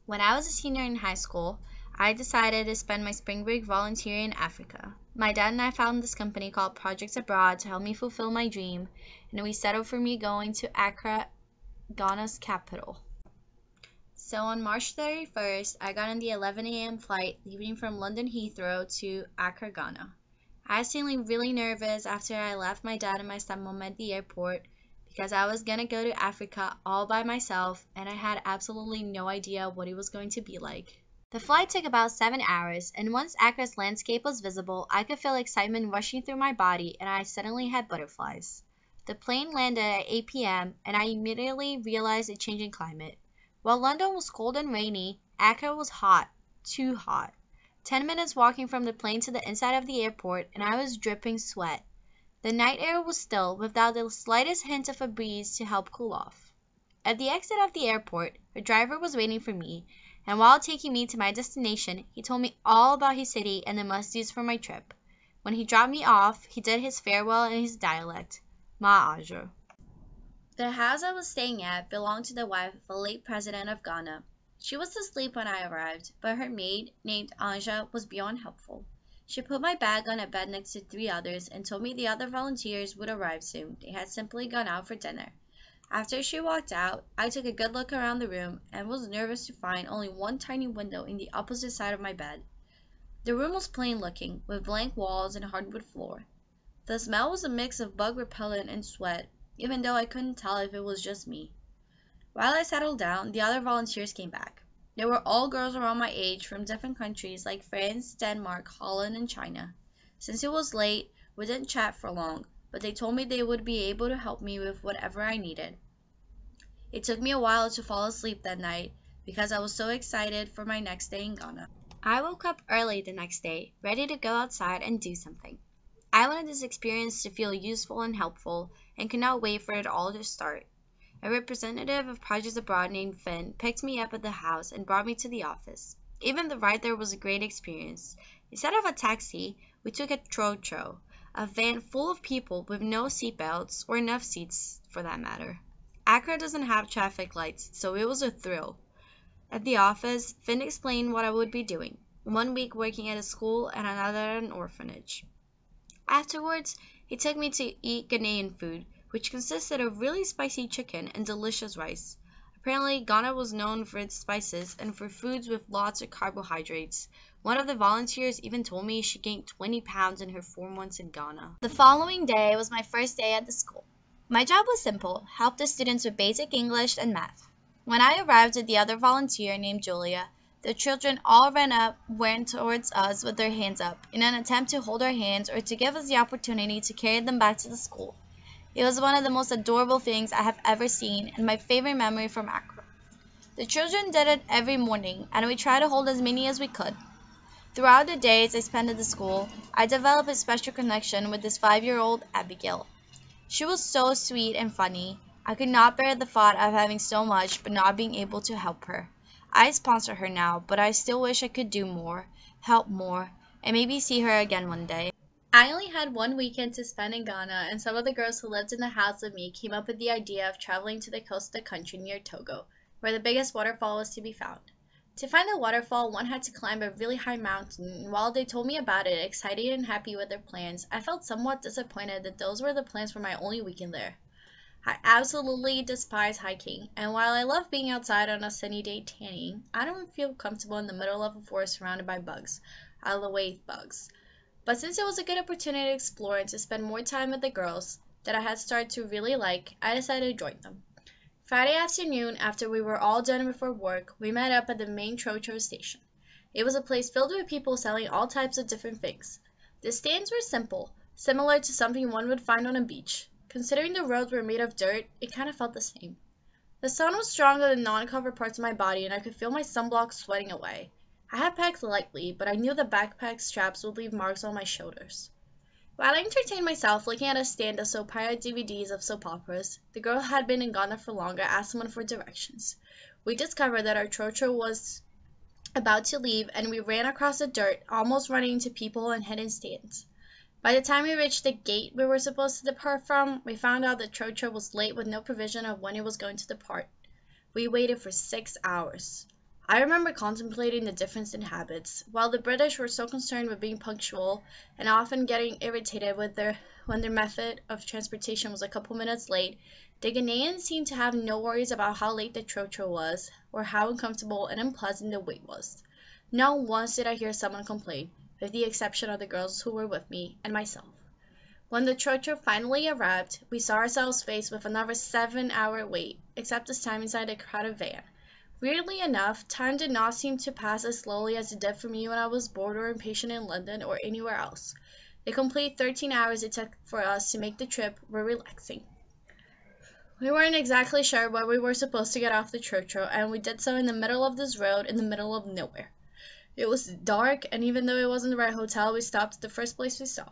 When I was a senior in high school, I decided to spend my spring break volunteering in Africa. My dad and I found this company called Projects Abroad to help me fulfill my dream, and we settled for me going to Accra, Ghana's capital. So on March 31st, I got on the 11 a.m. flight leaving from London Heathrow to Accra, Ghana. I was feeling really nervous after I left my dad and my stepmom at the airport because I was going to go to Africa all by myself and I had absolutely no idea what it was going to be like. The flight took about 7 hours, and once Accra's landscape was visible, I could feel excitement rushing through my body and I suddenly had butterflies. The plane landed at 8 p.m. and I immediately realized a change in climate. While London was cold and rainy, Accra was hot, too hot. 10 minutes walking from the plane to the inside of the airport and I was dripping sweat. The night air was still, without the slightest hint of a breeze to help cool off. At the exit of the airport, a driver was waiting for me, and while taking me to my destination, he told me all about his city and the must-dos for my trip. When he dropped me off, he did his farewell in his dialect, Ma Ajo. The house I was staying at belonged to the wife of the late president of Ghana. She was asleep when I arrived, but her maid, named Anja, was beyond helpful. She put my bag on a bed next to 3 others and told me the other volunteers would arrive soon. They had simply gone out for dinner. After she walked out, I took a good look around the room and was nervous to find only one tiny window in the opposite side of my bed. The room was plain looking, with blank walls and a hardwood floor. The smell was a mix of bug repellent and sweat, even though I couldn't tell if it was just me. While I settled down, the other volunteers came back. They were all girls around my age from different countries like France, Denmark, Holland, and China. Since it was late, we didn't chat for long, but they told me they would be able to help me with whatever I needed. It took me a while to fall asleep that night because I was so excited for my next day in Ghana. I woke up early the next day, ready to go outside and do something. I wanted this experience to feel useful and helpful and could not wait for it all to start. A representative of Projects Abroad named Finn picked me up at the house and brought me to the office. Even the ride there was a great experience. Instead of a taxi, we took a tro-tro, a van full of people with no seatbelts or enough seats for that matter. Accra doesn't have traffic lights, so it was a thrill. At the office, Finn explained what I would be doing. 1 week working at a school and another at an orphanage. Afterwards, he took me to eat Ghanaian food, which consisted of really spicy chicken and delicious rice. Apparently, Ghana was known for its spices and for foods with lots of carbohydrates. One of the volunteers even told me she gained 20 pounds in her 4 months in Ghana. The following day was my first day at the school. My job was simple: help the students with basic English and math. When I arrived with the other volunteer named Julia, the children all ran towards us with their hands up in an attempt to hold our hands or to give us the opportunity to carry them back to the school. It was one of the most adorable things I have ever seen and my favorite memory from Accra. The children did it every morning, and we tried to hold as many as we could. Throughout the days I spent at the school, I developed a special connection with this 5-year-old Abigail. She was so sweet and funny. I could not bear the thought of having so much but not being able to help her. I sponsor her now, but I still wish I could do more, help more, and maybe see her again one day. I only had 1 weekend to spend in Ghana, and some of the girls who lived in the house with me came up with the idea of traveling to the coast of the country near Togo, where the biggest waterfall was to be found. To find the waterfall, one had to climb a really high mountain, and while they told me about it, excited and happy with their plans, I felt somewhat disappointed that those were the plans for my only weekend there. I absolutely despise hiking, and while I love being outside on a sunny day tanning, I don't feel comfortable in the middle of a forest surrounded by bugs. I loathe bugs. But since it was a good opportunity to explore and to spend more time with the girls that I had started to really like, I decided to join them. Friday afternoon, after we were all done before work, we met up at the main Trocho station. It was a place filled with people selling all types of different things. The stands were simple, similar to something one would find on a beach. Considering the roads were made of dirt, it kind of felt the same. The sun was strong on the non-covered parts of my body, and I could feel my sunblock sweating away. I had packed lightly, but I knew the backpack straps would leave marks on my shoulders. While I entertained myself looking at a stand that sold pirate DVDs of soap operas, the girl who had been in Ghana for longer asked someone for directions. We discovered that our trocho was about to leave, and we ran across the dirt, almost running into people and hidden stands. By the time we reached the gate we were supposed to depart from, we found out that trocho was late with no provision of when it was going to depart. We waited for 6 hours. I remember contemplating the difference in habits. While the British were so concerned with being punctual and often getting irritated when their method of transportation was a couple minutes late, the Ghanaians seemed to have no worries about how late the trotro was or how uncomfortable and unpleasant the wait was. Not once did I hear someone complain, with the exception of the girls who were with me and myself. When the trotro finally arrived, we saw ourselves faced with another 7-hour wait, except this time inside a crowded van. Weirdly enough, time did not seem to pass as slowly as it did for me when I was bored or impatient in London or anywhere else. The complete 13 hours it took for us to make the trip were relaxing. We weren't exactly sure where we were supposed to get off the trotro, and we did so in the middle of this road in the middle of nowhere. It was dark, and even though it wasn't the right hotel, we stopped at the first place we saw.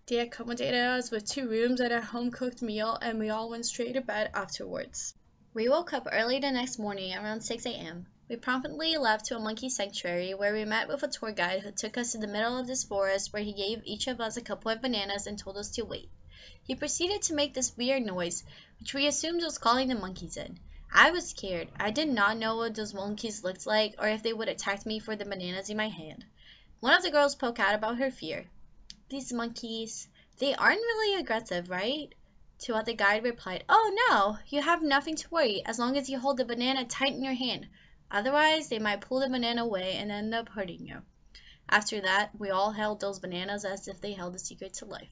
They accommodated us with 2 rooms and a home-cooked meal, and we all went straight to bed afterwards. We woke up early the next morning around 6 a.m. We promptly left to a monkey sanctuary where we met with a tour guide who took us to the middle of this forest where he gave each of us a couple of bananas and told us to wait. He proceeded to make this weird noise, which we assumed was calling the monkeys in. I was scared. I did not know what those monkeys looked like or if they would attack me for the bananas in my hand. One of the girls spoke out about her fear. These monkeys, they aren't really aggressive, right? To what the guide replied, "Oh no, you have nothing to worry as long as you hold the banana tight in your hand. Otherwise, they might pull the banana away and end up hurting you." After that, we all held those bananas as if they held a secret to life.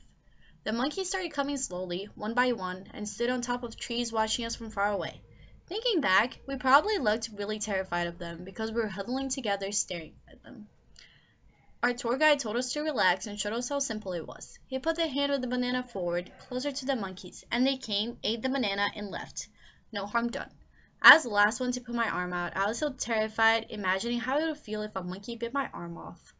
The monkeys started coming slowly, one by one, and stood on top of trees watching us from far away. Thinking back, we probably looked really terrified of them because we were huddling together staring at them. Our tour guide told us to relax and showed us how simple it was. He put the hand with the banana forward, closer to the monkeys, and they came, ate the banana, and left. No harm done. I was the last one to put my arm out. I was so terrified, imagining how it would feel if a monkey bit my arm off.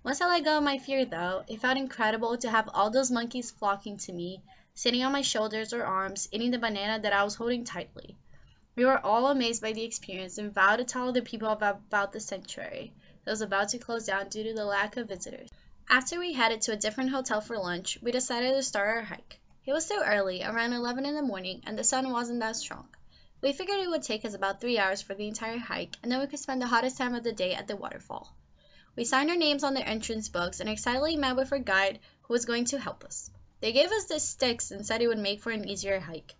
Once I let go of my fear, though, it felt incredible to have all those monkeys flocking to me, sitting on my shoulders or arms, eating the banana that I was holding tightly. We were all amazed by the experience and vowed to tell other people about the sanctuary that was about to close down due to the lack of visitors. After we headed to a different hotel for lunch, we decided to start our hike. It was still early, around 11 in the morning, and the sun wasn't that strong. We figured it would take us about 3 hours for the entire hike, and then we could spend the hottest time of the day at the waterfall. We signed our names on the entrance books and excitedly met with our guide who was going to help us. They gave us the sticks and said it would make for an easier hike.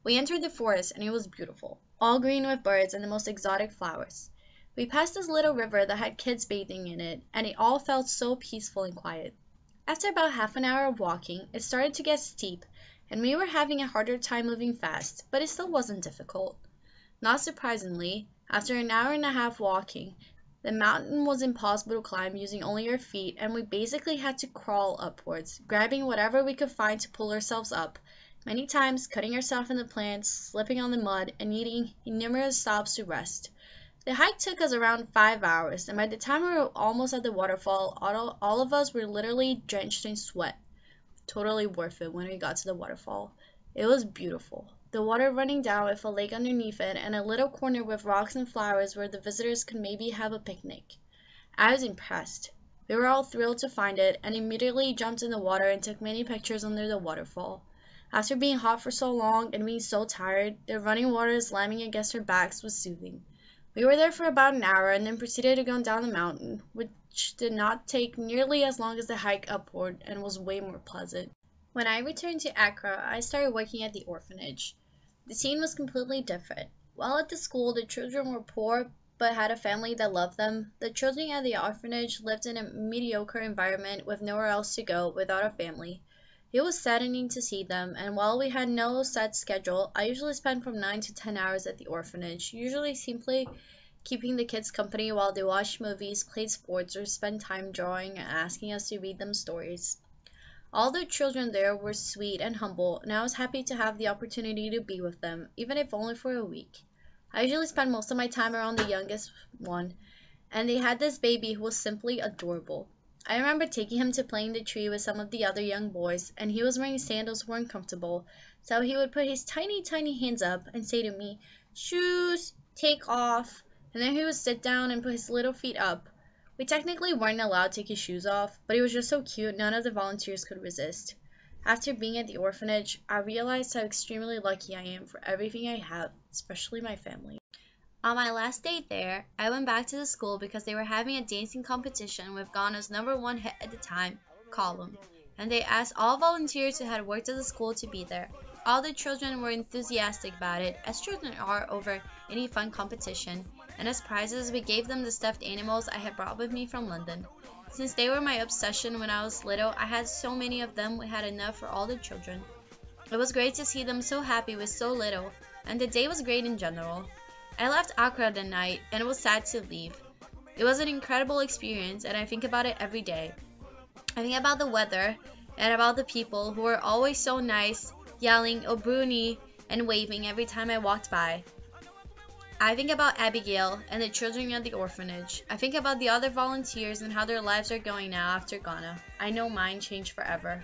We entered the forest and it was beautiful, all green with birds and the most exotic flowers. We passed this little river that had kids bathing in it, and it all felt so peaceful and quiet. After about half an hour of walking, it started to get steep, and we were having a harder time moving fast, but it still wasn't difficult. Not surprisingly, after an hour and a half walking, the mountain was impossible to climb using only our feet, and we basically had to crawl upwards, grabbing whatever we could find to pull ourselves up, many times cutting ourselves in the plants, slipping on the mud, and needing numerous stops to rest. The hike took us around 5 hours, and by the time we were almost at the waterfall, all of us were literally drenched in sweat. Totally worth it when we got to the waterfall. It was beautiful. The water running down with a lake underneath it and a little corner with rocks and flowers where the visitors could maybe have a picnic. I was impressed. We were all thrilled to find it and immediately jumped in the water and took many pictures under the waterfall. After being hot for so long and being so tired, the running water slamming against our backs was soothing. We were there for about an hour and then proceeded to go down the mountain, which did not take nearly as long as the hike upward and was way more pleasant. When I returned to Accra, I started working at the orphanage. The scene was completely different. While at the school, the children were poor but had a family that loved them. The children at the orphanage lived in a mediocre environment with nowhere else to go without a family. It was saddening to see them, and while we had no set schedule, I usually spent from 9 to 10 hours at the orphanage, usually simply keeping the kids company while they watched movies, played sports, or spent time drawing and asking us to read them stories. All the children there were sweet and humble, and I was happy to have the opportunity to be with them, even if only for a week. I usually spent most of my time around the youngest one, and they had this baby who was simply adorable. I remember taking him to play in the tree with some of the other young boys, and he was wearing sandals who weren't comfortable, so he would put his tiny, tiny hands up and say to me, "Shoes, take off," and then he would sit down and put his little feet up. We technically weren't allowed to take his shoes off, but it was just so cute none of the volunteers could resist. After being at the orphanage, I realized how extremely lucky I am for everything I have, especially my family. On my last day there, I went back to the school because they were having a dancing competition with Ghana's #1 hit at the time, Column, and they asked all volunteers who had worked at the school to be there. All the children were enthusiastic about it, as children are over any fun competition, and as prizes we gave them the stuffed animals I had brought with me from London. Since they were my obsession when I was little, I had so many of them we had enough for all the children. It was great to see them so happy with so little, and the day was great in general. I left Accra that night, and it was sad to leave. It was an incredible experience, and I think about it every day. I think about the weather, and about the people who were always so nice, yelling "Obruni" and waving every time I walked by. I think about Abigail and the children at the orphanage. I think about the other volunteers and how their lives are going now after Ghana. I know mine changed forever.